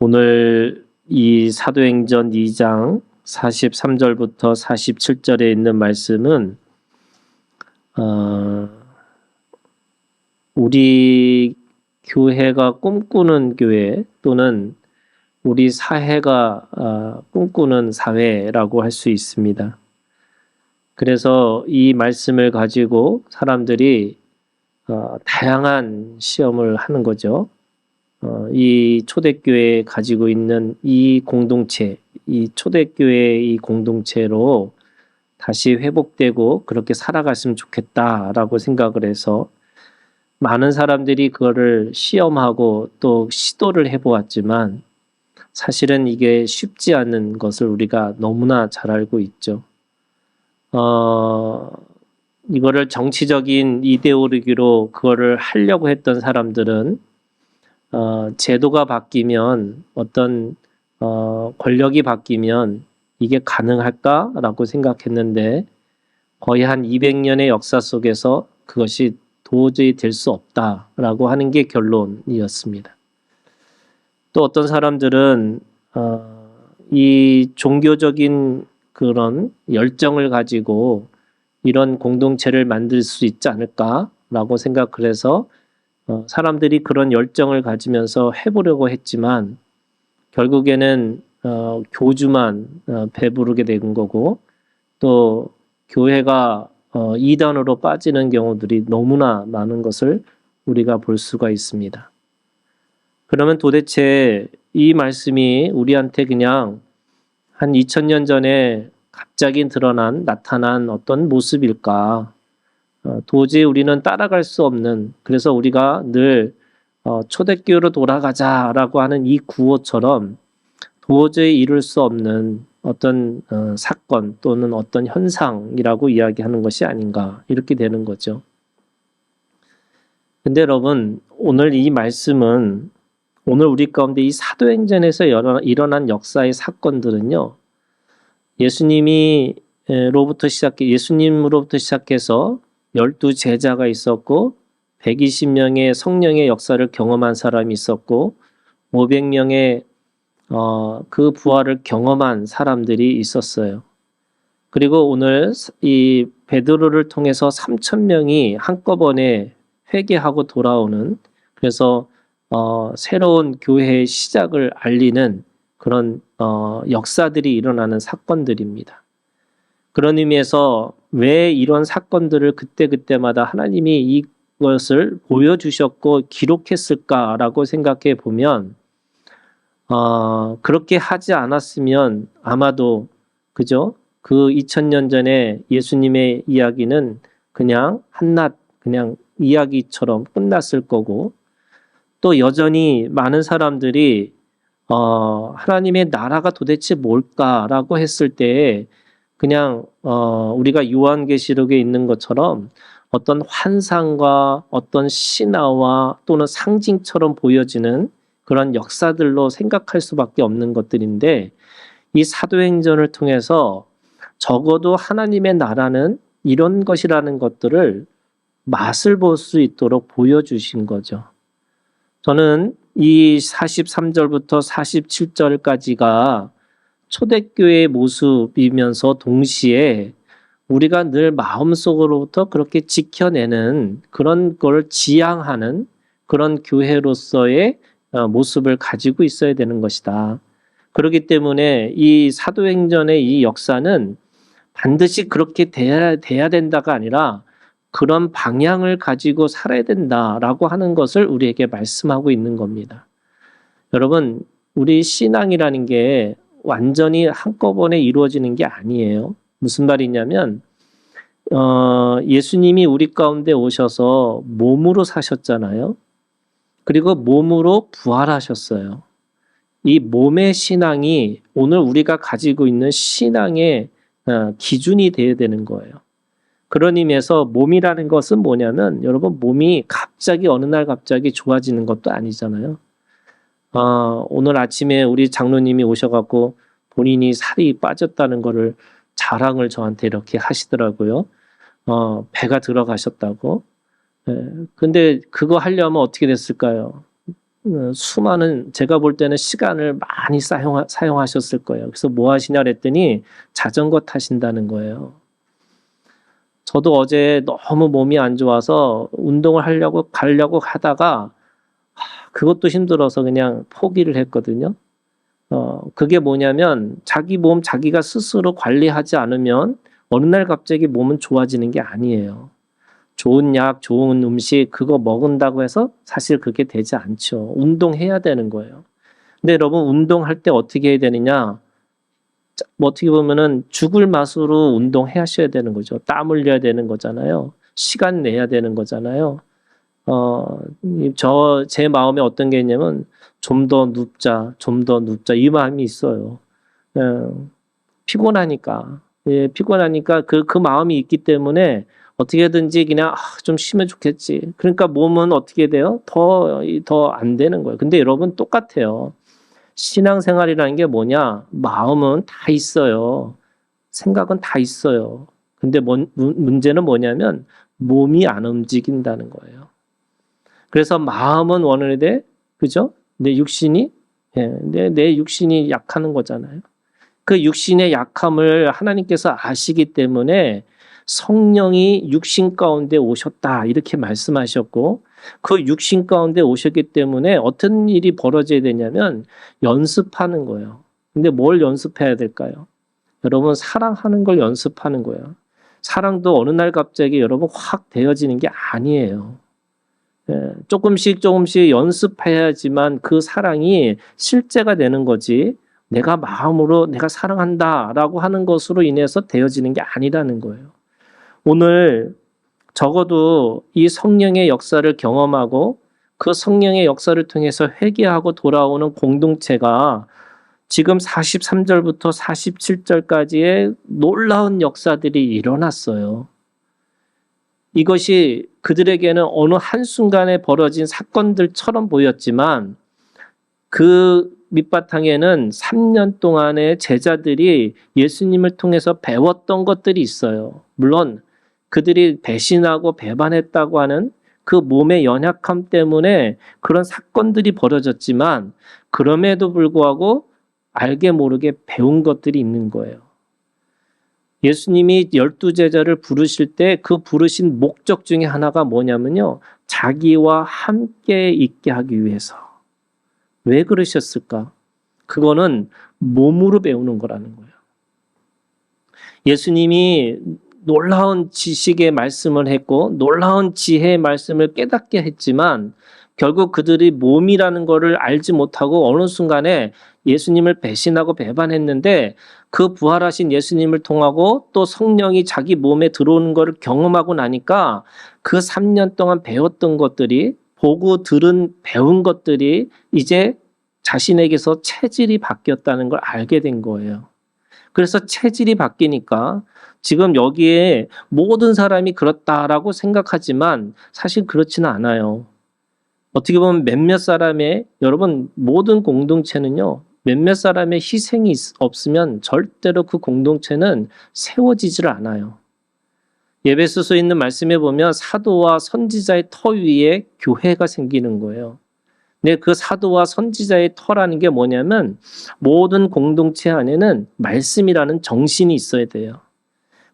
오늘 이 사도행전 2장 43절부터 47절에 있는 말씀은 우리 교회가 꿈꾸는 교회 또는 우리 사회가 꿈꾸는 사회라고 할 수 있습니다. 그래서 이 말씀을 가지고 사람들이 다양한 시험을 하는 거죠. 이 초대교회에 가지고 있는 이 공동체, 이 초대교회의 이 공동체로 다시 회복되고 그렇게 살아갔으면 좋겠다라고 생각을 해서 많은 사람들이 그거를 시험하고 또 시도를 해보았지만 사실은 이게 쉽지 않은 것을 우리가 너무나 잘 알고 있죠. 이거를 정치적인 이데올로기로 그거를 하려고 했던 사람들은 제도가 바뀌면 어떤 권력이 바뀌면 이게 가능할까라고 생각했는데 거의 한 200년의 역사 속에서 그것이 도저히 될 수 없다라고 하는 게 결론이었습니다. 또 어떤 사람들은 이 종교적인 그런 열정을 가지고 이런 공동체를 만들 수 있지 않을까라고 생각을 해서 사람들이 그런 열정을 가지면서 해보려고 했지만 결국에는 교주만 배부르게 된 거고 또 교회가 이단으로 빠지는 경우들이 너무나 많은 것을 우리가 볼 수가 있습니다. 그러면 도대체 이 말씀이 우리한테 그냥 한 2000년 전에 갑자기 나타난 어떤 모습일까? 도저히 우리는 따라갈 수 없는, 그래서 우리가 늘 초대교회로 돌아가자라고 하는 이 구호처럼 도저히 이룰 수 없는 어떤 사건 또는 어떤 현상이라고 이야기하는 것이 아닌가 이렇게 되는 거죠. 근데 여러분, 오늘 이 말씀은 오늘 우리 가운데 이 사도행전에서 일어난 역사의 사건들은요, 예수님으로부터 시작해서 12 제자가 있었고 120명의 성령의 역사를 경험한 사람이 있었고 500명의 그 부활을 경험한 사람들이 있었어요. 그리고 오늘 이 베드로를 통해서 3000명이 한꺼번에 회개하고 돌아오는, 그래서 새로운 교회의 시작을 알리는 그런 역사들이 일어나는 사건들입니다. 그런 의미에서 왜 이런 사건들을 그때그때마다 하나님이 이것을 보여주셨고 기록했을까라고 생각해 보면 그렇게 하지 않았으면 아마도 그죠? 그 2000년 전에 예수님의 이야기는 그냥 한낱 그냥 이야기처럼 끝났을 거고 또 여전히 많은 사람들이 하나님의 나라가 도대체 뭘까라고 했을 때 그냥 우리가 요한계시록에 있는 것처럼 어떤 환상과 어떤 신화와 또는 상징처럼 보여지는 그런 역사들로 생각할 수밖에 없는 것들인데 이 사도행전을 통해서 적어도 하나님의 나라는 이런 것이라는 것들을 맛을 볼 수 있도록 보여주신 거죠. 저는 이 43절부터 47절까지가 초대교회의 모습이면서 동시에 우리가 늘 마음속으로부터 그렇게 지켜내는 그런 걸 지향하는 그런 교회로서의 모습을 가지고 있어야 되는 것이다. 그렇기 때문에 이 사도행전의 이 역사는 반드시 그렇게 돼야 된다가 아니라 그런 방향을 가지고 살아야 된다라고 하는 것을 우리에게 말씀하고 있는 겁니다. 여러분, 우리 신앙이라는 게 완전히 한꺼번에 이루어지는 게 아니에요. 무슨 말이냐면 예수님이 우리 가운데 오셔서 몸으로 사셨잖아요. 그리고 몸으로 부활하셨어요. 이 몸의 신앙이 오늘 우리가 가지고 있는 신앙의 기준이 되어야 되는 거예요. 그런 의미에서 몸이라는 것은 뭐냐면 여러분 몸이 갑자기 어느 날 갑자기 좋아지는 것도 아니잖아요. 오늘 아침에 우리 장로님이 오셔갖고 본인이 살이 빠졌다는 거를 자랑을 저한테 이렇게 하시더라고요. 배가 들어가셨다고. 근데 그거 하려면 어떻게 됐을까요? 수많은 제가 볼 때는 시간을 많이 사용하셨을 거예요. 그래서 뭐 하시냐 그랬더니 자전거 타신다는 거예요. 저도 어제 너무 몸이 안 좋아서 운동을 가려고 하다가 그것도 힘들어서 그냥 포기를 했거든요. 그게 뭐냐면 자기 몸 자기가 스스로 관리하지 않으면 어느 날 갑자기 몸은 좋아지는 게 아니에요. 좋은 약, 좋은 음식 그거 먹은다고 해서 사실 그게 되지 않죠. 운동해야 되는 거예요. 근데 여러분 운동할 때 어떻게 해야 되느냐? 뭐 어떻게 보면은 죽을 맛으로 운동하셔야 되는 거죠. 땀 흘려야 되는 거잖아요. 시간 내야 되는 거잖아요. 제 마음에 어떤 게 있냐면 좀 더 눕자 이 마음이 있어요. 예, 피곤하니까. 예, 피곤하니까 그 마음이 있기 때문에 어떻게든지 그냥 좀 쉬면 좋겠지. 그러니까 몸은 어떻게 돼요? 더 안 되는 거예요. 근데 여러분 똑같아요. 신앙생활이라는 게 뭐냐? 마음은 다 있어요. 생각은 다 있어요. 근데 문제는 뭐냐면 몸이 안 움직인다는 거예요. 그래서 마음은 원하는데, 그죠? 내 육신이 약하는 거잖아요. 그 육신의 약함을 하나님께서 아시기 때문에 성령이 육신 가운데 오셨다 이렇게 말씀하셨고 그 육신 가운데 오셨기 때문에 어떤 일이 벌어져야 되냐면 연습하는 거예요. 근데 뭘 연습해야 될까요? 여러분 사랑하는 걸 연습하는 거예요. 사랑도 어느 날 갑자기 여러분 확 되어지는 게 아니에요. 조금씩 연습해야지만 그 사랑이 실제가 되는 거지 내가 마음으로 내가 사랑한다라고 하는 것으로 인해서 되어지는 게 아니라는 거예요. 오늘 적어도 이 성령의 역사를 경험하고 그 성령의 역사를 통해서 회개하고 돌아오는 공동체가 지금 43절부터 47절까지의 놀라운 역사들이 일어났어요. 이것이 그들에게는 어느 한순간에 벌어진 사건들처럼 보였지만 그 밑바탕에는 3년 동안의 제자들이 예수님을 통해서 배웠던 것들이 있어요. 물론 그들이 배신하고 배반했다고 하는 그 몸의 연약함 때문에 그런 사건들이 벌어졌지만 그럼에도 불구하고 알게 모르게 배운 것들이 있는 거예요. 예수님이 12제자를 부르실 때 그 부르신 목적 중에 하나가 뭐냐면요. 자기와 함께 있게 하기 위해서. 왜 그러셨을까? 그거는 몸으로 배우는 거라는 거예요. 예수님이 놀라운 지식의 말씀을 했고 놀라운 지혜의 말씀을 깨닫게 했지만 결국 그들이 몸이라는 것을 알지 못하고 어느 순간에 예수님을 배신하고 배반했는데 그 부활하신 예수님을 통하고 또 성령이 자기 몸에 들어오는 것을 경험하고 나니까 그 3년 동안 배웠던 것들이 보고 들은 배운 것들이 이제 자신에게서 체질이 바뀌었다는 걸 알게 된 거예요. 그래서 체질이 바뀌니까 지금 여기에 모든 사람이 그렇다라고 생각하지만 사실 그렇지는 않아요. 어떻게 보면 몇몇 사람의 여러분 모든 공동체는요. 몇몇 사람의 희생이 없으면 절대로 그 공동체는 세워지질 않아요. 에베소서에 있는 말씀에 보면 사도와 선지자의 터 위에 교회가 생기는 거예요. 근데 그 사도와 선지자의 터라는 게 뭐냐면 모든 공동체 안에는 말씀이라는 정신이 있어야 돼요.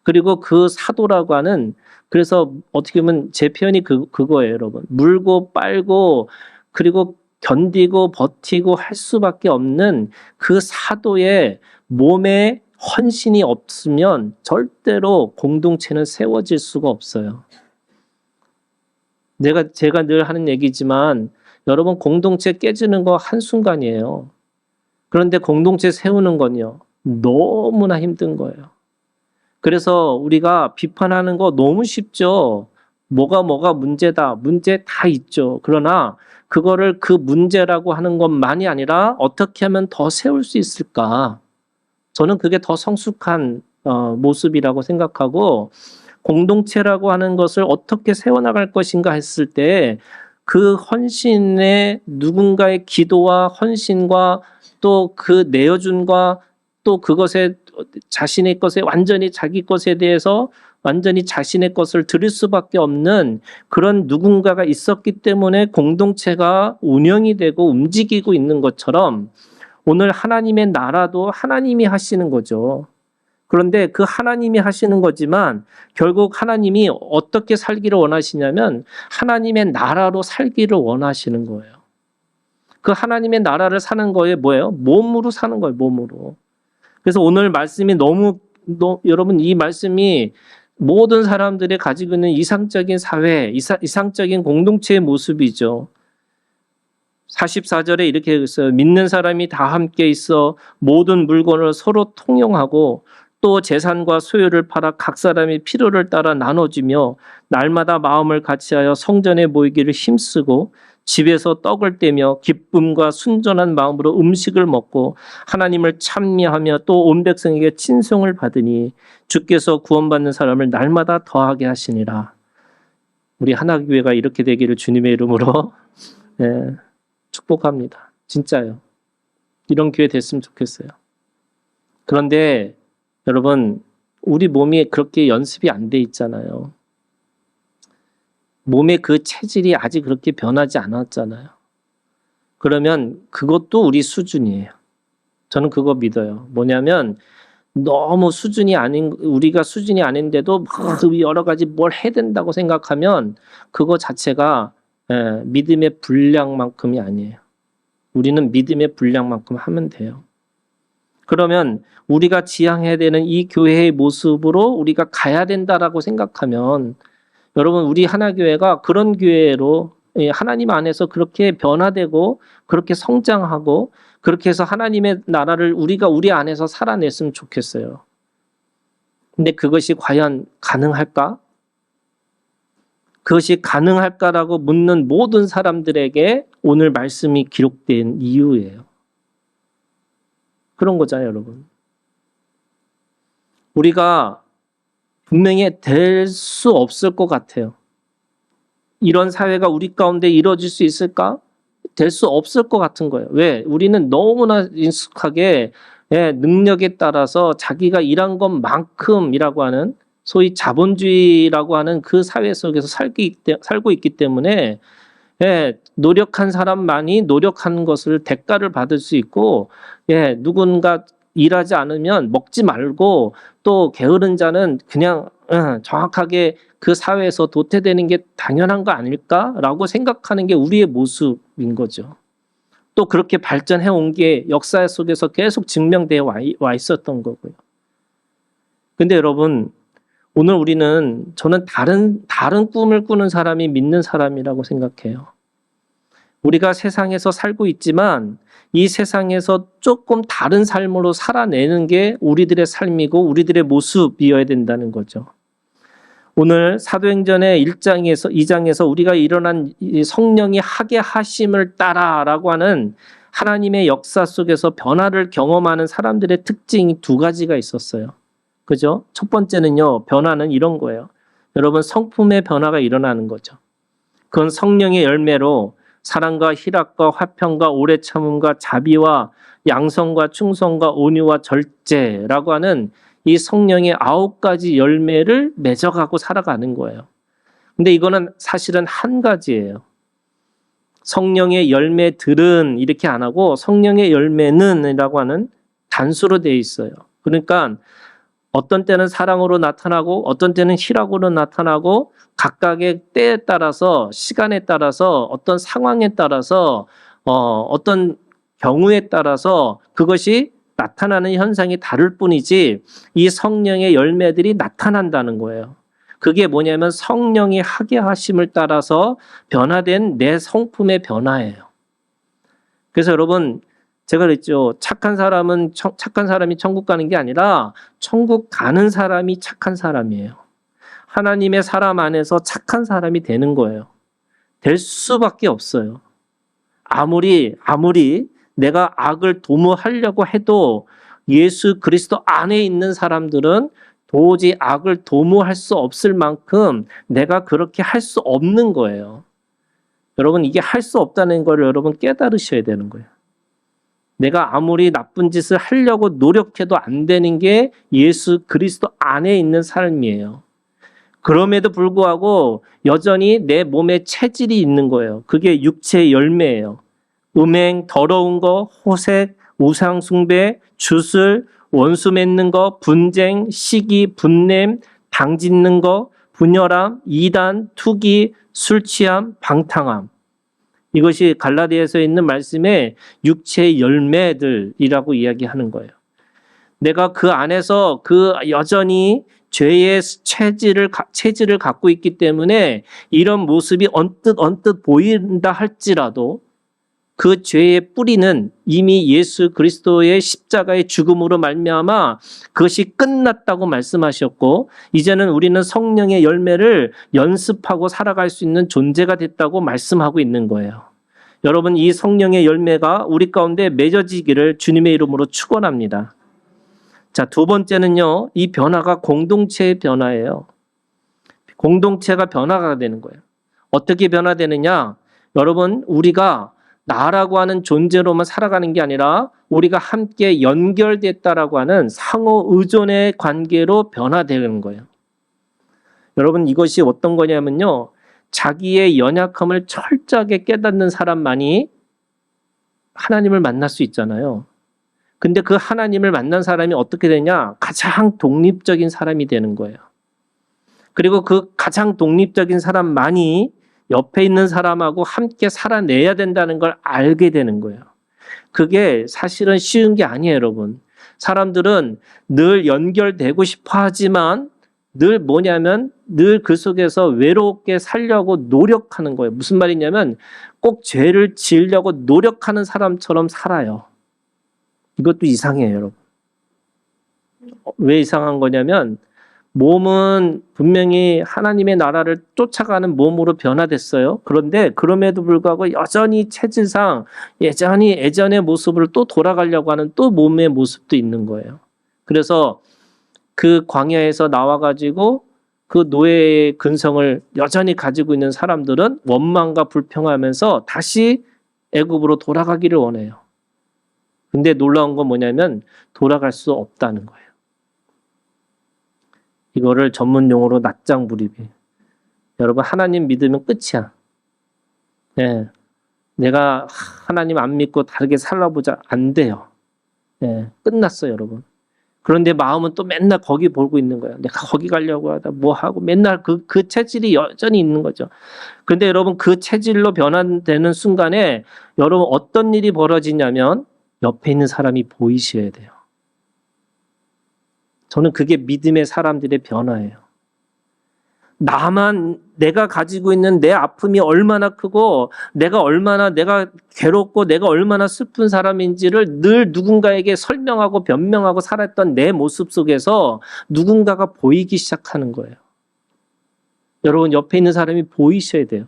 그리고 그 사도라고 하는 그래서 어떻게 보면 제 표현이 그거예요, 여러분. 물고 빨고 그리고 견디고 버티고 할 수밖에 없는 그 사도의 몸에 헌신이 없으면 절대로 공동체는 세워질 수가 없어요. 제가 늘 하는 얘기지만 여러분 공동체 깨지는 거 한순간이에요. 그런데 공동체 세우는 건요. 너무나 힘든 거예요. 그래서 우리가 비판하는 거 너무 쉽죠. 뭐가 문제다. 문제 다 있죠. 그러나 그거를 그 문제라고 하는 것만이 아니라 어떻게 하면 더 세울 수 있을까? 저는 그게 더 성숙한 모습이라고 생각하고 공동체라고 하는 것을 어떻게 세워나갈 것인가 했을 때 그 헌신에 누군가의 기도와 헌신과 또 그 내어준과 또 그것에 자신의 것에 완전히 자기 것에 대해서 완전히 자신의 것을 드릴 수밖에 없는 그런 누군가가 있었기 때문에 공동체가 운영이 되고 움직이고 있는 것처럼 오늘 하나님의 나라도 하나님이 하시는 거죠. 그런데 그 하나님이 하시는 거지만 결국 하나님이 어떻게 살기를 원하시냐면 하나님의 나라로 살기를 원하시는 거예요. 그 하나님의 나라를 사는 거에 뭐예요? 몸으로 사는 거예요, 몸으로. 그래서 오늘 말씀이 여러분 이 말씀이 모든 사람들이 가지고 있는 이상적인 사회, 이상적인 공동체의 모습이죠. 44절에 이렇게 있어요. 믿는 사람이 다 함께 있어 모든 물건을 서로 통용하고 또 재산과 소유를 팔아 각 사람이 필요를 따라 나눠주며 날마다 마음을 같이하여 성전에 모이기를 힘쓰고 집에서 떡을 떼며 기쁨과 순전한 마음으로 음식을 먹고 하나님을 찬미하며 또 온 백성에게 친송을 받으니 주께서 구원받는 사람을 날마다 더하게 하시니라. 우리 하나교회가 이렇게 되기를 주님의 이름으로 축복합니다. 진짜요. 이런 교회 됐으면 좋겠어요. 그런데 여러분, 우리 몸이 그렇게 연습이 안 돼 있잖아요. 몸의 그 체질이 아직 그렇게 변하지 않았잖아요. 그러면 그것도 우리 수준이에요. 저는 그거 믿어요. 뭐냐면 너무 우리가 수준이 아닌데도 여러 가지 뭘 해야 된다고 생각하면 그거 자체가 믿음의 분량만큼이 아니에요. 우리는 믿음의 분량만큼 하면 돼요. 그러면 우리가 지향해야 되는 이 교회의 모습으로 우리가 가야 된다라고 생각하면 여러분 우리 하나교회가 그런 교회로 하나님 안에서 그렇게 변화되고 그렇게 성장하고 그렇게 해서 하나님의 나라를 우리가 우리 안에서 살아냈으면 좋겠어요. 근데 그것이 과연 가능할까? 그것이 가능할까라고 묻는 모든 사람들에게 오늘 말씀이 기록된 이유예요. 그런 거잖아요, 여러분. 우리가 분명히 될 수 없을 것 같아요. 이런 사회가 우리 가운데 이루어질 수 있을까? 될 수 없을 것 같은 거예요. 왜? 우리는 너무나 익숙하게 능력에 따라서 자기가 일한 것만큼이라고 하는 소위 자본주의라고 하는 그 사회 속에서 살고 있기 때문에 노력한 사람만이 노력한 것을 대가를 받을 수 있고 누군가 일하지 않으면 먹지 말고 또 게으른 자는 그냥 정확하게 그 사회에서 도태되는 게 당연한 거 아닐까라고 생각하는 게 우리의 모습인 거죠. 또 그렇게 발전해 온 게 역사 속에서 계속 증명되어 와 있었던 거고요. 근데 여러분 오늘 저는 다른 꿈을 꾸는 사람이 믿는 사람이라고 생각해요. 우리가 세상에서 살고 있지만 이 세상에서 조금 다른 삶으로 살아내는 게 우리들의 삶이고 우리들의 모습이어야 된다는 거죠. 오늘 사도행전의 2장에서 우리가 일어난 성령이 하게 하심을 따라라고 하는 하나님의 역사 속에서 변화를 경험하는 사람들의 특징이 두 가지가 있었어요. 그죠? 첫 번째는요, 변화는 이런 거예요. 여러분, 성품의 변화가 일어나는 거죠. 그건 성령의 열매로 사랑과 희락과 화평과 오래 참음과 자비와 양성과 충성과 온유와 절제라고 하는 이 성령의 9가지 열매를 맺어가고 살아가는 거예요. 근데 이거는 사실은 한 가지예요. 성령의 열매들은 이렇게 안 하고 성령의 열매는이라고 하는 단수로 되어 있어요. 그러니까 어떤 때는 사랑으로 나타나고 어떤 때는 희락으로 나타나고 각각의 때에 따라서 시간에 따라서 어떤 상황에 따라서 어떤 경우에 따라서 그것이 나타나는 현상이 다를 뿐이지 이 성령의 열매들이 나타난다는 거예요. 그게 뭐냐면 성령이 하게 하심을 따라서 변화된 내 성품의 변화예요. 그래서 여러분 제가 그랬죠. 착한 사람이 천국 가는 게 아니라 천국 가는 사람이 착한 사람이에요. 하나님의 사람 안에서 착한 사람이 되는 거예요. 될 수밖에 없어요. 아무리 내가 악을 도모하려고 해도 예수 그리스도 안에 있는 사람들은 도저히 악을 도모할 수 없을 만큼 내가 그렇게 할 수 없는 거예요. 여러분 이게 할 수 없다는 걸 여러분 깨달으셔야 되는 거예요. 내가 아무리 나쁜 짓을 하려고 노력해도 안 되는 게 예수 그리스도 안에 있는 삶이에요. 그럼에도 불구하고 여전히 내 몸에 체질이 있는 거예요. 그게 육체의 열매예요. 음행, 더러운 거, 호색, 우상 숭배, 주술, 원수 맺는 거, 분쟁, 시기, 분냄, 당 짓는 거, 분열함, 이단, 투기, 술 취함, 방탕함. 이것이 갈라디아서에 있는 말씀에 육체의 열매들이라고 이야기하는 거예요. 내가 그 안에서 그 여전히 죄의 체질을 갖고 있기 때문에 이런 모습이 언뜻 보인다 할지라도 그 죄의 뿌리는 이미 예수 그리스도의 십자가의 죽음으로 말미암아 그것이 끝났다고 말씀하셨고, 이제는 우리는 성령의 열매를 연습하고 살아갈 수 있는 존재가 됐다고 말씀하고 있는 거예요. 여러분, 이 성령의 열매가 우리 가운데 맺어지기를 주님의 이름으로 축원합니다. 자, 두 번째는요, 이 변화가 공동체의 변화예요. 공동체가 변화가 되는 거예요. 어떻게 변화되느냐? 여러분, 우리가 나라고 하는 존재로만 살아가는 게 아니라 우리가 함께 연결됐다라고 하는 상호 의존의 관계로 변화되는 거예요. 여러분, 이것이 어떤 거냐면요, 자기의 연약함을 철저하게 깨닫는 사람만이 하나님을 만날 수 있잖아요. 근데 그 하나님을 만난 사람이 어떻게 되냐? 가장 독립적인 사람이 되는 거예요. 그리고 그 가장 독립적인 사람만이 옆에 있는 사람하고 함께 살아내야 된다는 걸 알게 되는 거예요. 그게 사실은 쉬운 게 아니에요, 여러분. 사람들은 늘 연결되고 싶어 하지만 늘 뭐냐면 늘 그 속에서 외롭게 살려고 노력하는 거예요. 무슨 말이냐면 꼭 죄를 지으려고 노력하는 사람처럼 살아요. 이것도 이상해요, 여러분. 왜 이상한 거냐면 몸은 분명히 하나님의 나라를 쫓아가는 몸으로 변화됐어요. 그런데 그럼에도 불구하고 여전히 체질상 예전의 모습으로 또 돌아가려고 하는 또 몸의 모습도 있는 거예요. 그래서 그 광야에서 나와가지고 그 노예의 근성을 여전히 가지고 있는 사람들은 원망과 불평하면서 다시 애굽으로 돌아가기를 원해요. 근데 놀라운 건 뭐냐면 돌아갈 수 없다는 거예요. 이거를 전문 용어로 낫장불입이. 여러분, 하나님 믿으면 끝이야. 네. 내가 하나님 안 믿고 다르게 살아보자. 안 돼요. 네. 끝났어요, 여러분. 그런데 마음은 또 맨날 거기 보고 있는 거야. 내가 거기 가려고 하다 뭐 하고 맨날 그 체질이 여전히 있는 거죠. 그런데 여러분, 그 체질로 변환되는 순간에 여러분 어떤 일이 벌어지냐면 옆에 있는 사람이 보이셔야 돼요. 저는 그게 믿음의 사람들의 변화예요. 내가 가지고 있는 내 아픔이 얼마나 크고 내가 괴롭고 내가 얼마나 슬픈 사람인지를 늘 누군가에게 설명하고 변명하고 살았던 내 모습 속에서 누군가가 보이기 시작하는 거예요. 여러분, 옆에 있는 사람이 보이셔야 돼요.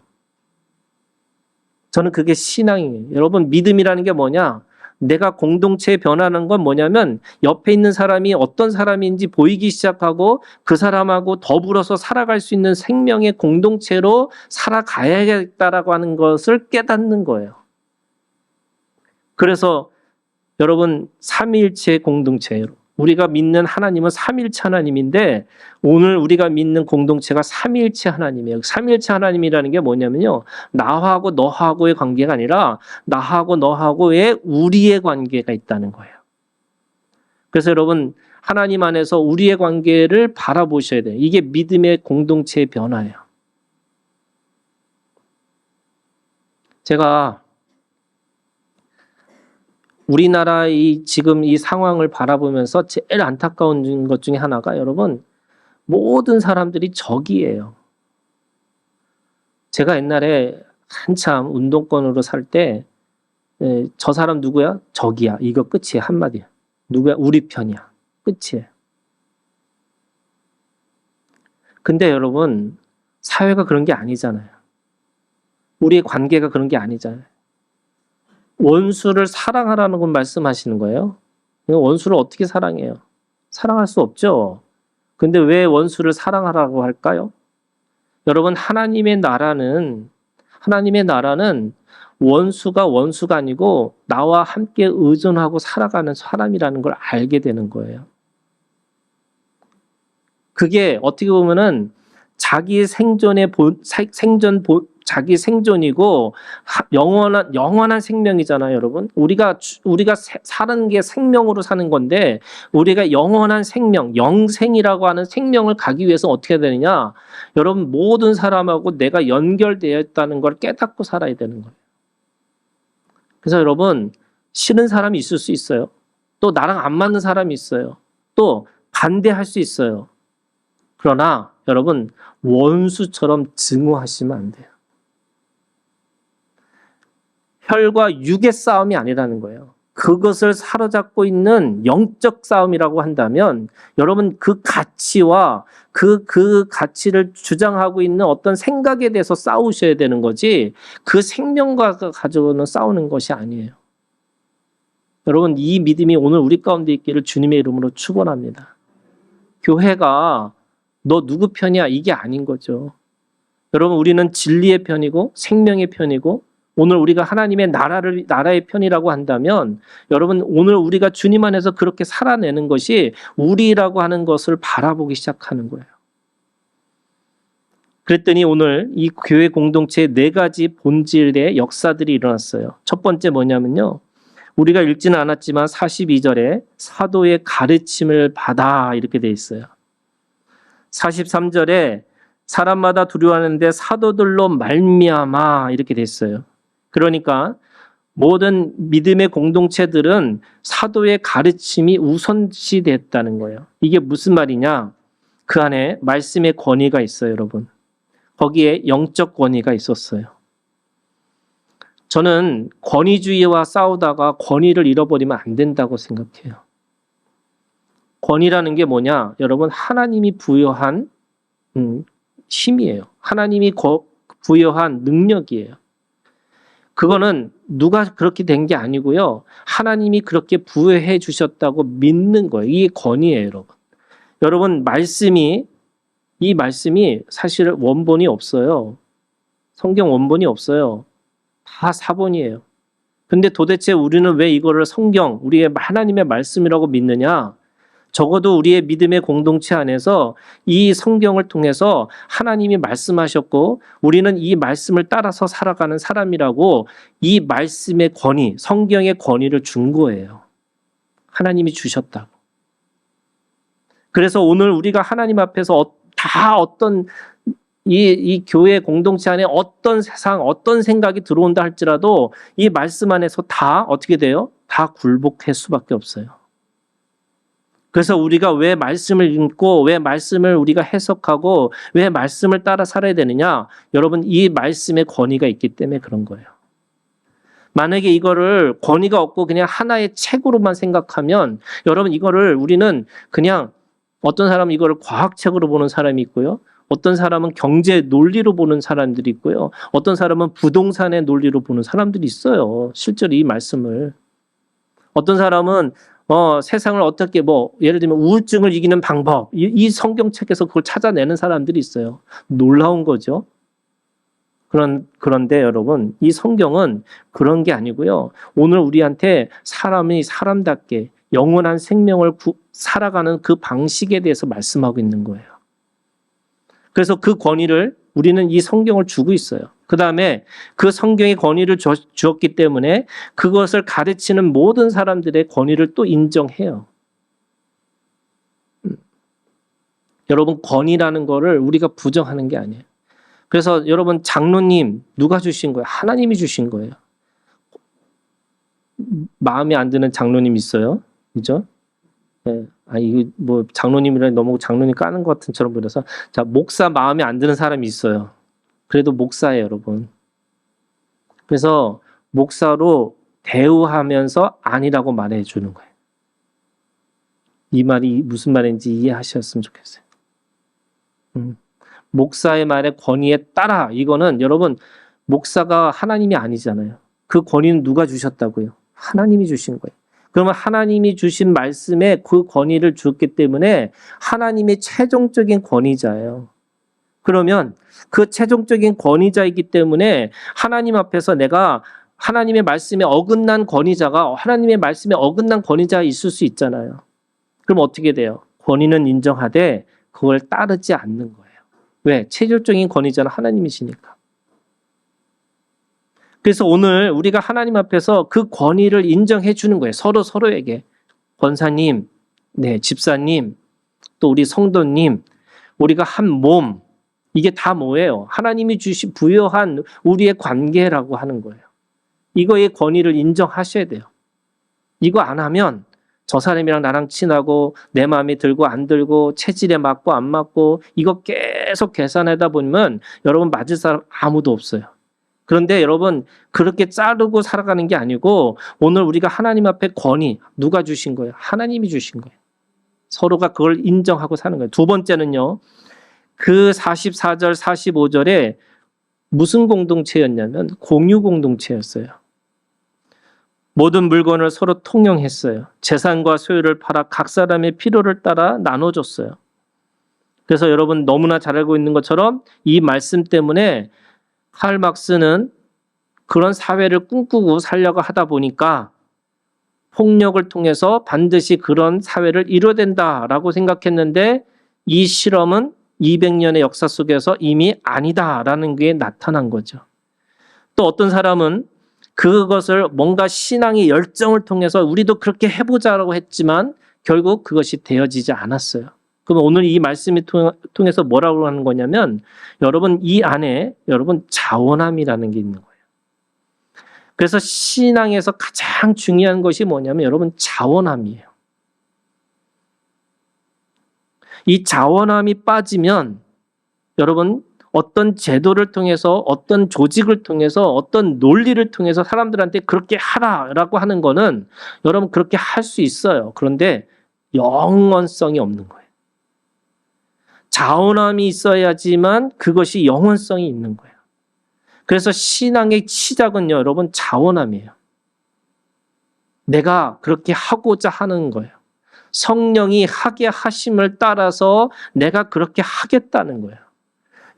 저는 그게 신앙이에요. 여러분, 믿음이라는 게 뭐냐? 내가 공동체에 변하는 건 뭐냐면 옆에 있는 사람이 어떤 사람인지 보이기 시작하고 그 사람하고 더불어서 살아갈 수 있는 생명의 공동체로 살아가야겠다라고 하는 것을 깨닫는 거예요. 그래서 여러분, 삼위일체 공동체예요. 우리가 믿는 하나님은 삼위일체 하나님인데 오늘 우리가 믿는 공동체가 삼위일체 하나님이에요. 삼위일체 하나님이라는 게 뭐냐면요, 나하고 너하고의 관계가 아니라 나하고 너하고의 우리의 관계가 있다는 거예요. 그래서 여러분, 하나님 안에서 우리의 관계를 바라보셔야 돼요. 이게 믿음의 공동체의 변화예요. 제가 우리나라의 지금 이 상황을 바라보면서 제일 안타까운 것 중에 하나가 여러분, 모든 사람들이 적이에요. 제가 옛날에 한참 운동권으로 살 때 저 사람 누구야? 적이야. 이거 끝이야. 한마디야. 누구야? 우리 편이야. 끝이에요. 근데 여러분, 사회가 그런 게 아니잖아요. 우리의 관계가 그런 게 아니잖아요. 원수를 사랑하라는 건 말씀하시는 거예요. 원수를 어떻게 사랑해요? 사랑할 수 없죠. 근데 왜 원수를 사랑하라고 할까요? 여러분, 하나님의 나라는 원수가 아니고 나와 함께 의존하고 살아가는 사람이라는 걸 알게 되는 거예요. 그게 어떻게 보면은 자기 자기 생존이고 영원한 생명이잖아요, 여러분. 우리가 사는 게 생명으로 사는 건데 우리가 영원한 생명, 영생이라고 하는 생명을 가기 위해서 어떻게 해야 되느냐? 여러분 모든 사람하고 내가 연결되어 있다는 걸 깨닫고 살아야 되는 거예요. 그래서 여러분 싫은 사람이 있을 수 있어요. 또 나랑 안 맞는 사람이 있어요. 또 반대할 수 있어요. 그러나 여러분 원수처럼 증오하시면 안 돼요. 혈과 육의 싸움이 아니라는 거예요. 그것을 사로잡고 있는 영적 싸움이라고 한다면 여러분 그 가치와 그 가치를 주장하고 있는 어떤 생각에 대해서 싸우셔야 되는 거지 그 생명과 가지고는 싸우는 것이 아니에요. 여러분 이 믿음이 오늘 우리 가운데 있기를 주님의 이름으로 축원합니다. 교회가 너 누구 편이야 이게 아닌 거죠. 여러분 우리는 진리의 편이고 생명의 편이고 오늘 우리가 하나님의 나라의 편이라고 한다면 여러분 오늘 우리가 주님 안에서 그렇게 살아내는 것이 우리라고 하는 것을 바라보기 시작하는 거예요. 그랬더니 오늘 이 교회 공동체에 4가지 본질의 역사들이 일어났어요. 첫 번째 뭐냐면요. 우리가 읽지는 않았지만 42절에 사도의 가르침을 받아 이렇게 돼 있어요. 43절에 사람마다 두려워하는데 사도들로 말미암아 이렇게 돼 있어요. 그러니까 모든 믿음의 공동체들은 사도의 가르침이 우선시됐다는 거예요. 이게 무슨 말이냐? 그 안에 말씀의 권위가 있어요, 여러분. 거기에 영적 권위가 있었어요. 저는 권위주의와 싸우다가 권위를 잃어버리면 안 된다고 생각해요. 권위라는 게 뭐냐? 여러분 하나님이 부여한 힘이에요. 하나님이 부여한 능력이에요. 그거는 누가 그렇게 된 게 아니고요. 하나님이 그렇게 부여해 주셨다고 믿는 거예요. 이게 권위예요, 여러분. 여러분 이 말씀이 사실 원본이 없어요. 성경 원본이 없어요. 다 사본이에요. 근데 도대체 우리는 왜 이거를 우리의 하나님의 말씀이라고 믿느냐? 적어도 우리의 믿음의 공동체 안에서 이 성경을 통해서 하나님이 말씀하셨고 우리는 이 말씀을 따라서 살아가는 사람이라고 이 말씀의 권위, 성경의 권위를 준 거예요. 하나님이 주셨다고. 그래서 오늘 우리가 하나님 앞에서 이 교회 공동체 안에 어떤 세상, 어떤 생각이 들어온다 할지라도 이 말씀 안에서 다 어떻게 돼요? 다 굴복할 수밖에 없어요. 그래서 우리가 왜 말씀을 읽고 왜 말씀을 우리가 해석하고 왜 말씀을 따라 살아야 되느냐? 여러분 이 말씀의 권위가 있기 때문에 그런 거예요. 만약에 이거를 권위가 없고 그냥 하나의 책으로만 생각하면 여러분 이거를 우리는 그냥 어떤 사람은 이거를 과학책으로 보는 사람이 있고요. 어떤 사람은 경제 논리로 보는 사람들이 있고요. 어떤 사람은 부동산의 논리로 보는 사람들이 있어요. 실제로 이 말씀을. 어떤 사람은 세상을 어떻게 예를 들면 우울증을 이기는 방법 이 성경책에서 그걸 찾아내는 사람들이 있어요. 놀라운 거죠. 그런데 여러분 이 성경은 그런 게 아니고요. 오늘 우리한테 사람이 사람답게 영원한 생명을 살아가는 그 방식에 대해서 말씀하고 있는 거예요. 그래서 그 권위를 우리는 이 성경을 주고 있어요. 그 다음에 그 성경의 권위를 주었기 때문에 그것을 가르치는 모든 사람들의 권위를 또 인정해요. 여러분 권위라는 거를 우리가 부정하는 게 아니에요. 그래서 여러분 장로님 누가 주신 거예요? 하나님이 주신 거예요. 마음에 안 드는 장로님 있어요? 그죠? 네. 이거 장로님이라 너무 장로님 까는 것 같은 처럼 보여서 자 목사 마음에 안 드는 사람이 있어요. 그래도 목사예요, 여러분. 그래서 목사로 대우하면서 아니라고 말해 주는 거예요. 이 말이 무슨 말인지 이해하셨으면 좋겠어요. 목사의 말의 권위에 따라 이거는 여러분 목사가 하나님이 아니잖아요. 그 권위는 누가 주셨다고요? 하나님이 주신 거예요. 그러면 하나님이 주신 말씀에 그 권위를 줬기 때문에 하나님의 최종적인 권위자예요. 그러면 그 최종적인 권위자이기 때문에 하나님 앞에서 내가 하나님의 말씀에 어긋난 권위자가 하나님의 말씀에 어긋난 권위자가 있을 수 있잖아요. 그럼 어떻게 돼요? 권위는 인정하되 그걸 따르지 않는 거예요. 왜? 최종적인 권위자는 하나님이시니까. 그래서 오늘 우리가 하나님 앞에서 그 권위를 인정해 주는 거예요. 서로에게. 권사님, 네, 집사님, 또 우리 성도님, 우리가 한 몸, 이게 다 뭐예요? 하나님이 부여한 우리의 관계라고 하는 거예요. 이거의 권위를 인정하셔야 돼요. 이거 안 하면 저 사람이랑 나랑 친하고 내 마음에 들고 안 들고 체질에 맞고 안 맞고 이거 계속 계산하다 보면 여러분 맞을 사람 아무도 없어요. 그런데 여러분 그렇게 자르고 살아가는 게 아니고 오늘 우리가 하나님 앞에 권위 누가 주신 거예요? 하나님이 주신 거예요. 서로가 그걸 인정하고 사는 거예요. 두 번째는요. 그 44절 45절에 무슨 공동체였냐면 공유 공동체였어요. 모든 물건을 서로 통용했어요. 재산과 소유를 팔아 각 사람의 필요를 따라 나눠줬어요. 그래서 여러분 너무나 잘 알고 있는 것처럼 이 말씀 때문에 칼 막스는 그런 사회를 꿈꾸고 살려고 하다 보니까 폭력을 통해서 반드시 그런 사회를 이뤄야 된다라고 생각했는데 이 실험은 200년의 역사 속에서 이미 아니다라는 게 나타난 거죠. 또 어떤 사람은 그것을 뭔가 신앙의 열정을 통해서 우리도 그렇게 해보자라고 했지만 결국 그것이 되어지지 않았어요. 그럼 오늘 이 말씀을 통해서 뭐라고 하는 거냐면 여러분 이 안에 여러분 자원함이라는 게 있는 거예요. 그래서 신앙에서 가장 중요한 것이 뭐냐면 여러분 자원함이에요. 이 자원함이 빠지면 여러분 어떤 제도를 통해서 어떤 조직을 통해서 어떤 논리를 통해서 사람들한테 그렇게 하라라고 하는 거는 여러분 그렇게 할 수 있어요. 그런데 영원성이 없는 거예요. 자원함이 있어야지만 그것이 영원성이 있는 거예요. 그래서 신앙의 시작은요, 여러분 자원함이에요. 내가 그렇게 하고자 하는 거예요. 성령이 하게 하심을 따라서 내가 그렇게 하겠다는 거예요.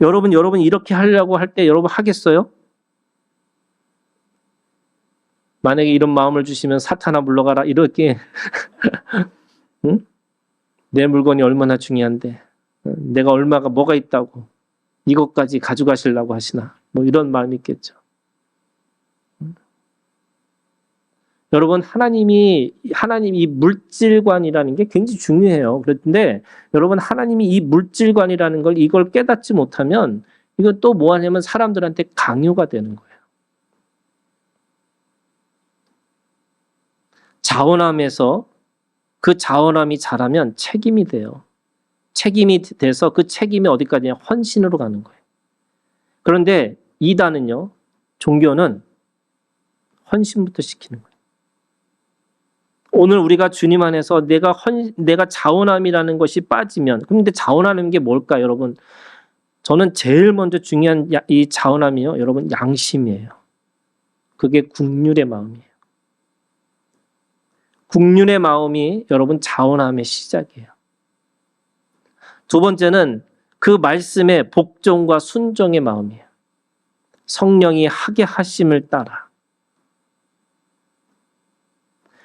여러분 이렇게 하려고 할 때 여러분 하겠어요? 만약에 이런 마음을 주시면 사탄아 물러가라 이렇게 응? 내 물건이 얼마나 중요한데 내가 얼마가 뭐가 있다고 이것까지 가져가시려고 하시나 뭐 이런 마음이 있겠죠. 여러분 하나님이 이 물질관이라는 게 굉장히 중요해요. 그런데 여러분 하나님이 이 물질관이라는 걸 이걸 깨닫지 못하면 이건 또 뭐 하냐면 사람들한테 강요가 되는 거예요. 자원함에서 그 자원함이 자라면 책임이 돼요. 책임이 돼서 그 책임이 어디까지냐 헌신으로 가는 거예요. 그런데 이단은요. 종교는 헌신부터 시키는 거예요. 오늘 우리가 주님 안에서 내가 자원함이라는 것이 빠지면 근데 자원하는 게 뭘까 여러분? 저는 제일 먼저 중요한 이 자원함이요. 여러분 양심이에요. 그게 국률의 마음이에요. 국률의 마음이 여러분 자원함의 시작이에요. 두 번째는 그 말씀의 복종과 순종의 마음이에요. 성령이 하게 하심을 따라.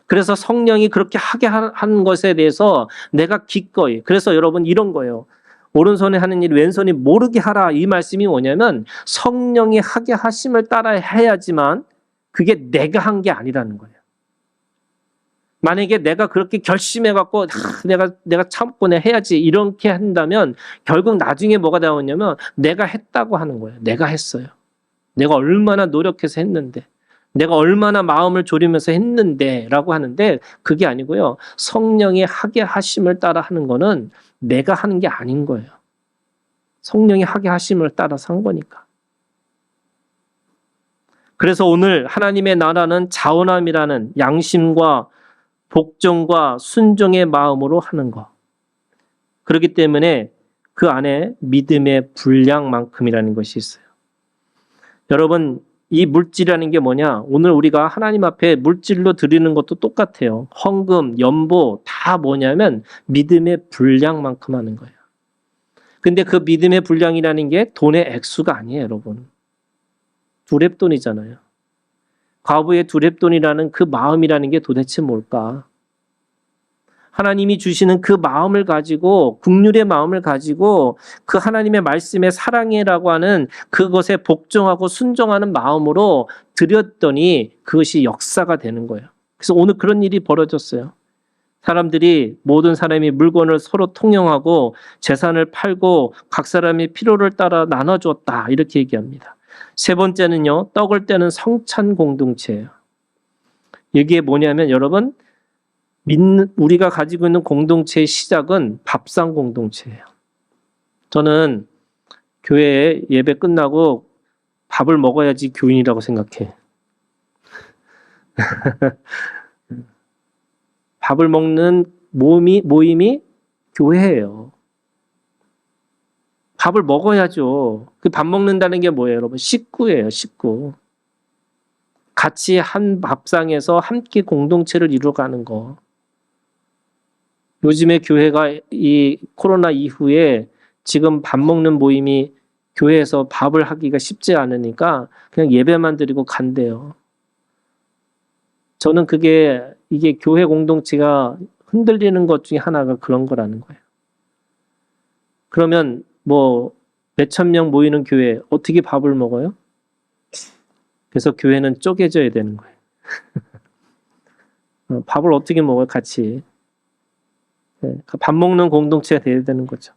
그래서 성령이 그렇게 하게 하는 것에 대해서 내가 기꺼이. 그래서 여러분 이런 거예요. 오른손에 하는 일 왼손이 모르게 하라. 이 말씀이 뭐냐면 성령이 하게 하심을 따라 해야지만 그게 내가 한 게 아니라는 거예요. 만약에 내가 그렇게 결심해갖고 내가 참고 내가 해야지 이렇게 한다면 결국 나중에 뭐가 나오냐면 내가 했다고 하는 거예요. 내가 했어요. 내가 얼마나 노력해서 했는데 내가 얼마나 마음을 졸이면서 했는데 라고 하는데 그게 아니고요. 성령이 하게 하심을 따라 하는 거는 내가 하는 게 아닌 거예요. 성령이 하게 하심을 따라서 한 거니까. 그래서 오늘 하나님의 나라는 자원함이라는 양심과 복종과 순종의 마음으로 하는 것. 그렇기 때문에 그 안에 믿음의 분량만큼이라는 것이 있어요. 여러분 이 물질이라는 게 뭐냐? 오늘 우리가 하나님 앞에 물질로 드리는 것도 똑같아요. 헌금, 연보 다 뭐냐면 믿음의 분량만큼 하는 거예요. 근데 그 믿음의 분량이라는 게 돈의 액수가 아니에요, 여러분. 두렙돈이잖아요. 과부의 두렙돈이라는 그 마음이라는 게 도대체 뭘까? 하나님이 주시는 그 마음을 가지고, 긍휼의 마음을 가지고 그 하나님의 말씀에 사랑해라고 하는 그것에 복종하고 순종하는 마음으로 드렸더니 그것이 역사가 되는 거예요. 그래서 오늘 그런 일이 벌어졌어요. 사람들이, 모든 사람이 물건을 서로 통용하고 재산을 팔고 각 사람이 필요를 따라 나눠주었다, 이렇게 얘기합니다. 세 번째는요, 떡을 떼는 성찬 공동체예요. 이게 뭐냐면 여러분, 우리가 가지고 있는 공동체의 시작은 밥상 공동체예요. 저는 교회에 예배 끝나고 밥을 먹어야지 교인이라고 생각해. 밥을 먹는 모임이 교회예요. 밥을 먹어야죠. 그 밥 먹는다는 게 뭐예요, 여러분? 식구예요, 식구. 같이 한 밥상에서 함께 공동체를 이루어가는 거. 요즘에 교회가 이 코로나 이후에 지금 밥 먹는 모임이 교회에서 밥을 하기가 쉽지 않으니까 그냥 예배만 드리고 간대요. 저는 이게 교회 공동체가 흔들리는 것 중에 하나가 그런 거라는 거예요. 그러면 뭐 몇천 명 모이는 교회 어떻게 밥을 먹어요? 그래서 교회는 쪼개져야 되는 거예요. 밥을 어떻게 먹어요, 같이? 밥 먹는 공동체가 돼야 되는 거죠.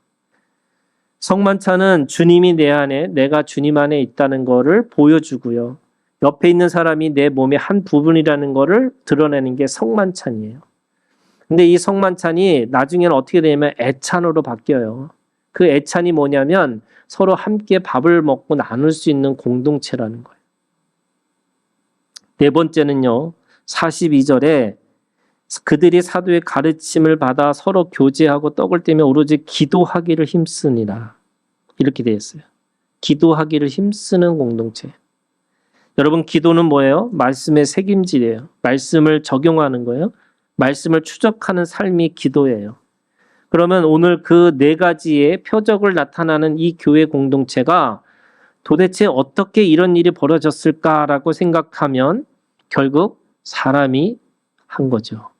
성만찬은 주님이 내 안에, 내가 주님 안에 있다는 거를 보여주고요. 옆에 있는 사람이 내 몸의 한 부분이라는 거를 드러내는 게 성만찬이에요. 근데 이 성만찬이 나중에는 어떻게 되냐면 애찬으로 바뀌어요. 그 애찬이 뭐냐면 서로 함께 밥을 먹고 나눌 수 있는 공동체라는 거예요. 네 번째는요, 42절에 그들이 사도의 가르침을 받아 서로 교제하고 떡을 떼며 오로지 기도하기를 힘쓰니라. 이렇게 되어 있어요. 기도하기를 힘쓰는 공동체. 여러분, 기도는 뭐예요? 말씀의 책임질이에요. 말씀을 적용하는 거예요. 말씀을 추적하는 삶이 기도예요. 그러면 오늘 그 네 가지의 표적을 나타나는 이 교회 공동체가 도대체 어떻게 이런 일이 벌어졌을까라고 생각하면 결국 사람이 한 거죠.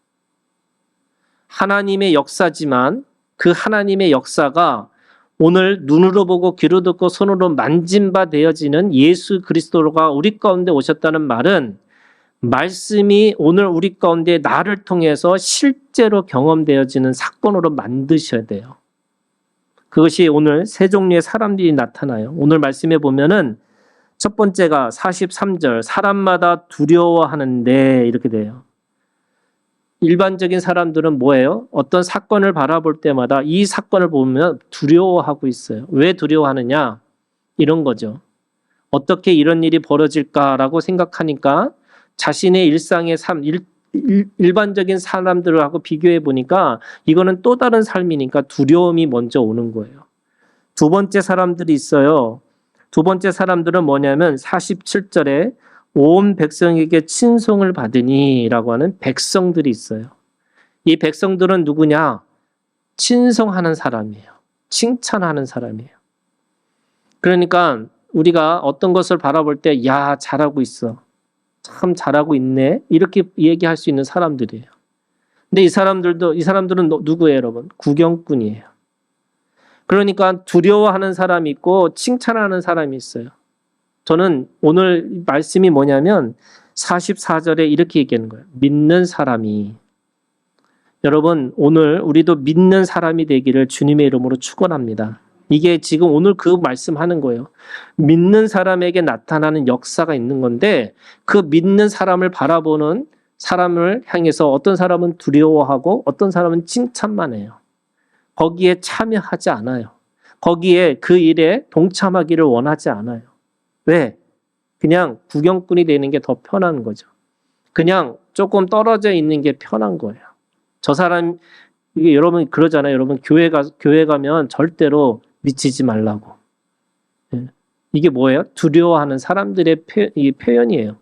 하나님의 역사지만 그 하나님의 역사가 오늘 눈으로 보고 귀로 듣고 손으로 만진 바 되어지는 예수 그리스도가 우리 가운데 오셨다는 말은 말씀이 오늘 우리 가운데 나를 통해서 실제로 경험되어지는 사건으로 만드셔야 돼요. 그것이 오늘 세 종류의 사람들이 나타나요. 오늘 말씀에 보면은 첫 번째가 43절, 사람마다 두려워하는데, 이렇게 돼요. 일반적인 사람들은 뭐예요? 어떤 사건을 바라볼 때마다 이 사건을 보면 두려워하고 있어요. 왜 두려워하느냐? 이런 거죠. 어떻게 이런 일이 벌어질까라고 생각하니까 자신의 일상의 삶, 일반적인 사람들하고 비교해 보니까 이거는 또 다른 삶이니까 두려움이 먼저 오는 거예요. 두 번째 사람들이 있어요. 두 번째 사람들은 뭐냐면 47절에 온 백성에게 친송을 받으니 라고 하는 백성들이 있어요. 이 백성들은 누구냐? 친송하는 사람이에요. 칭찬하는 사람이에요. 그러니까 우리가 어떤 것을 바라볼 때, 야, 잘하고 있어. 참 잘하고 있네. 이렇게 얘기할 수 있는 사람들이에요. 근데 이 사람들은 누구예요, 여러분? 구경꾼이에요. 그러니까 두려워하는 사람이 있고 칭찬하는 사람이 있어요. 저는 오늘 말씀이 뭐냐면 44절에 이렇게 얘기하는 거예요. 믿는 사람이. 여러분, 오늘 우리도 믿는 사람이 되기를 주님의 이름으로 축원합니다. 이게 지금 오늘 그 말씀하는 거예요. 믿는 사람에게 나타나는 역사가 있는 건데 그 믿는 사람을 바라보는 사람을 향해서 어떤 사람은 두려워하고 어떤 사람은 칭찬만 해요. 거기에 참여하지 않아요. 거기에 그 일에 동참하기를 원하지 않아요. 왜? 그냥 구경꾼이 되는 게 더 편한 거죠. 그냥 조금 떨어져 있는 게 편한 거예요. 저 사람, 이게 여러분 그러잖아요. 여러분 교회 가면 절대로 미치지 말라고. 이게 뭐예요? 두려워하는 사람들의 표현이에요.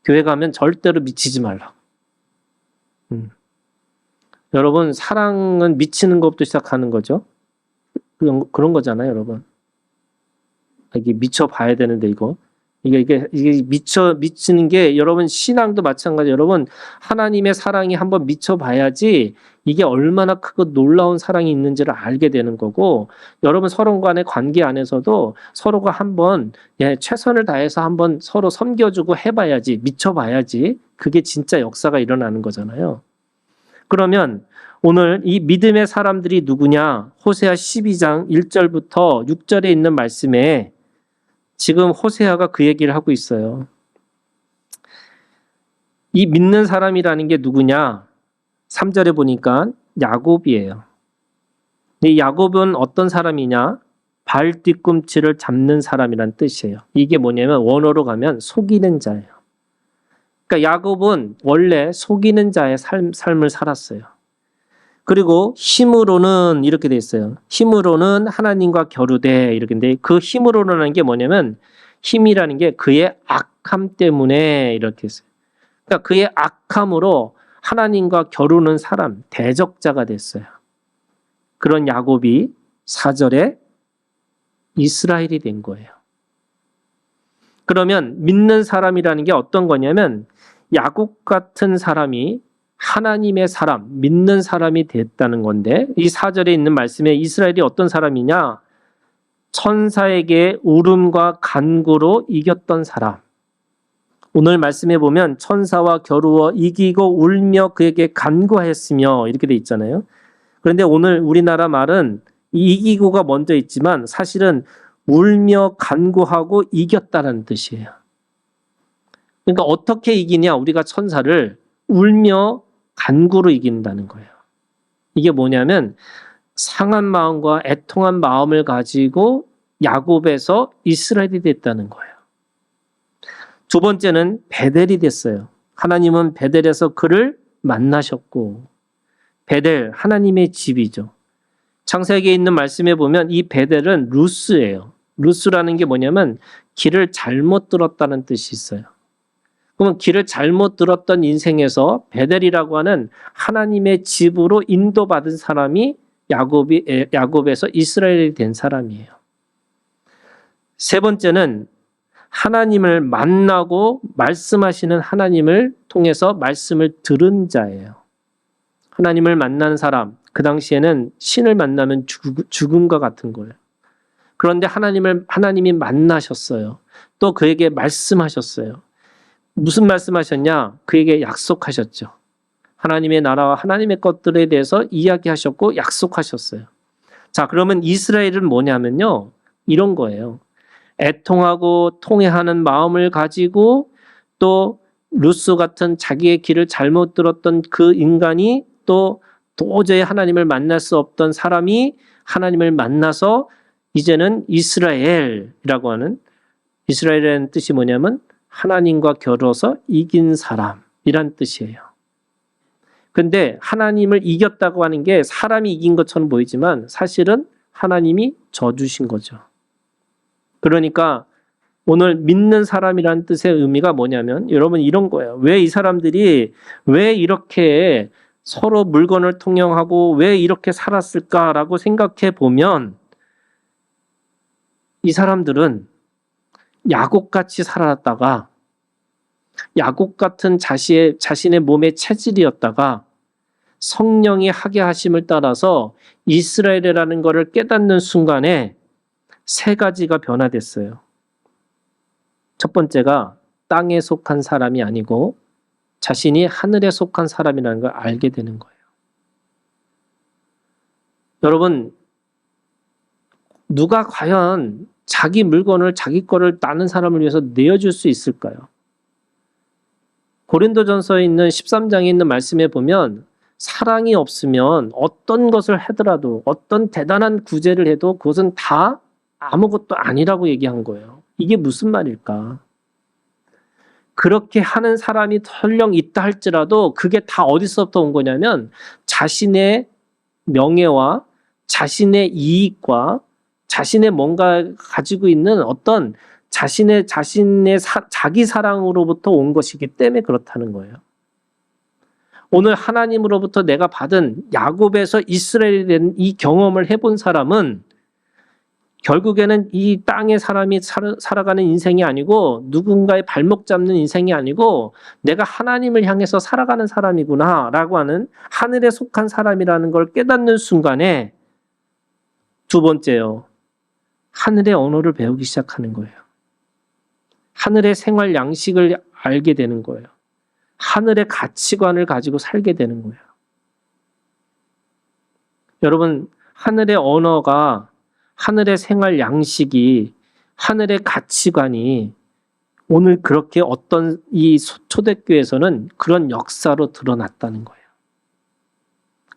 교회 가면 절대로 미치지 말라고. 여러분, 사랑은 미치는 것부터 시작하는 거죠. 그런 거잖아요, 여러분. 이게 미쳐봐야 되는데, 이거. 이게 미치는 게 여러분 신앙도 마찬가지. 여러분 하나님의 사랑이 한번 미쳐봐야지 이게 얼마나 크고 놀라운 사랑이 있는지를 알게 되는 거고, 여러분 서로 간의 관계 안에서도 서로가 한번 최선을 다해서 한번 서로 섬겨주고 해봐야지, 미쳐봐야지 그게 진짜 역사가 일어나는 거잖아요. 그러면 오늘 이 믿음의 사람들이 누구냐? 호세아 12장 1절부터 6절에 있는 말씀에 지금 호세아가 그 얘기를 하고 있어요. 이 믿는 사람이라는 게 누구냐? 3절에 보니까 야곱이에요. 이 야곱은 어떤 사람이냐? 발 뒤꿈치를 잡는 사람이란 뜻이에요. 이게 뭐냐면 원어로 가면 속이는 자예요. 그러니까 야곱은 원래 속이는 자의 삶을 살았어요. 그리고 힘으로는 이렇게 돼 있어요. 힘으로는 하나님과 겨루되 이렇게인데, 그 힘으로는 게 뭐냐면 힘이라는 게 그의 악함 때문에 이렇게 했어요. 그러니까 그의 악함으로 하나님과 겨루는 사람, 대적자가 됐어요. 그런 야곱이 4절에 이스라엘이 된 거예요. 그러면 믿는 사람이라는 게 어떤 거냐면 야곱 같은 사람이 하나님의 사람, 믿는 사람이 됐다는 건데, 이 4절에 있는 말씀에 이스라엘이 어떤 사람이냐? 천사에게 울음과 간구로 이겼던 사람. 오늘 말씀에 보면 천사와 겨루어 이기고 울며 그에게 간구하였으며 이렇게 돼 있잖아요. 그런데 오늘 우리나라 말은 이기고가 먼저 있지만 사실은 울며 간구하고 이겼다는 뜻이에요. 그러니까 어떻게 이기냐? 우리가 천사를 울며 간구로 이긴다는 거예요. 이게 뭐냐면 상한 마음과 애통한 마음을 가지고 야곱에서 이스라엘이 됐다는 거예요. 두 번째는 베델이 됐어요. 하나님은 베델에서 그를 만나셨고, 베델 하나님의 집이죠. 창세기에 있는 말씀에 보면 이 베델은 루스예요. 루스라는 게 뭐냐면 길을 잘못 들었다는 뜻이 있어요. 그러면 길을 잘못 들었던 인생에서 베델이라고 하는 하나님의 집으로 인도받은 사람이 야곱에서 이스라엘이 된 사람이에요. 세 번째는 하나님을 만나고 말씀하시는 하나님을 통해서 말씀을 들은 자예요. 하나님을 만난 사람, 그 당시에는 신을 만나면 죽음과 같은 거예요. 그런데 하나님이 만나셨어요. 또 그에게 말씀하셨어요. 무슨 말씀하셨냐? 그에게 약속하셨죠. 하나님의 나라와 하나님의 것들에 대해서 이야기하셨고 약속하셨어요. 자, 그러면 이스라엘은 뭐냐면요, 이런 거예요. 애통하고 통회하는 마음을 가지고 또 루스 같은 자기의 길을 잘못 들었던 그 인간이 또 도저히 하나님을 만날 수 없던 사람이 하나님을 만나서 이제는 이스라엘이라고 하는, 이스라엘이라는 뜻이 뭐냐면 하나님과 겨뤄서 이긴 사람이란 뜻이에요. 근데 하나님을 이겼다고 하는 게 사람이 이긴 것처럼 보이지만 사실은 하나님이 져주신 거죠. 그러니까 오늘 믿는 사람이라는 뜻의 의미가 뭐냐면 여러분 이런 거예요. 왜 이 사람들이 왜 이렇게 서로 물건을 통용하고 왜 이렇게 살았을까라고 생각해 보면, 이 사람들은 야곱같이 살았다가 야곱 같은 자신의 몸의 체질이었다가 성령이 하게 하심을 따라서 이스라엘이라는 것을 깨닫는 순간에 세 가지가 변화됐어요. 첫 번째가 땅에 속한 사람이 아니고 자신이 하늘에 속한 사람이라는 걸 알게 되는 거예요. 여러분, 누가 과연 자기 물건을, 자기 거를 다른 사람을 위해서 내어줄 수 있을까요? 고린도전서에 있는 13장에 있는 말씀에 보면 사랑이 없으면 어떤 것을 하더라도, 어떤 대단한 구제를 해도 그것은 다 아무것도 아니라고 얘기한 거예요. 이게 무슨 말일까? 그렇게 하는 사람이 설령 있다 할지라도 그게 다 어디서부터 온 거냐면 자신의 명예와 자신의 이익과 자신의 뭔가 가지고 있는 어떤 자기 사랑으로부터 온 것이기 때문에 그렇다는 거예요. 오늘 하나님으로부터 내가 받은 야곱에서 이스라엘이 된 이 경험을 해본 사람은 결국에는 이 땅에 사람이 살아가는 인생이 아니고 누군가의 발목 잡는 인생이 아니고 내가 하나님을 향해서 살아가는 사람이구나 라고 하는 하늘에 속한 사람이라는 걸 깨닫는 순간에 두 번째요. 하늘의 언어를 배우기 시작하는 거예요. 하늘의 생활 양식을 알게 되는 거예요. 하늘의 가치관을 가지고 살게 되는 거예요. 여러분, 하늘의 언어가 하늘의 생활 양식이 하늘의 가치관이 오늘 그렇게 어떤 이 초대교회에서는 그런 역사로 드러났다는 거예요.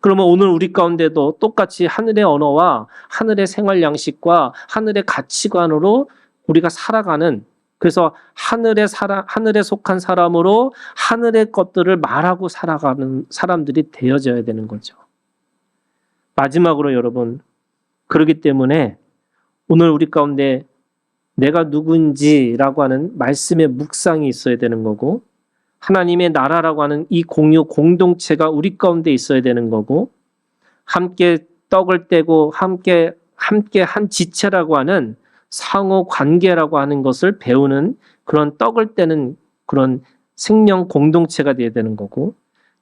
그러면 오늘 우리 가운데도 똑같이 하늘의 언어와 하늘의 생활 양식과 하늘의 가치관으로 우리가 살아가는 그래서 하늘에 속한 사람으로 하늘의 것들을 말하고 살아가는 사람들이 되어져야 되는 거죠. 마지막으로 여러분, 그렇기 때문에 오늘 우리 가운데 내가 누군지라고 하는 말씀의 묵상이 있어야 되는 거고 하나님의 나라라고 하는 이 공동체가 우리 가운데 있어야 되는 거고 함께 떡을 떼고 함께 한 지체라고 하는 상호 관계라고 하는 것을 배우는 그런 떡을 떼는 그런 생명 공동체가 되어야 되는 거고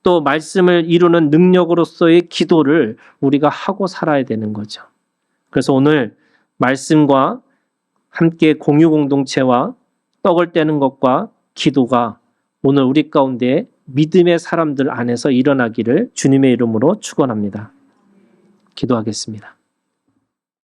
또 말씀을 이루는 능력으로서의 기도를 우리가 하고 살아야 되는 거죠. 그래서 오늘 말씀과 함께 공유 공동체와 떡을 떼는 것과 기도가 오늘 우리 가운데 믿음의 사람들 안에서 일어나기를 주님의 이름으로 축원합니다. 기도하겠습니다.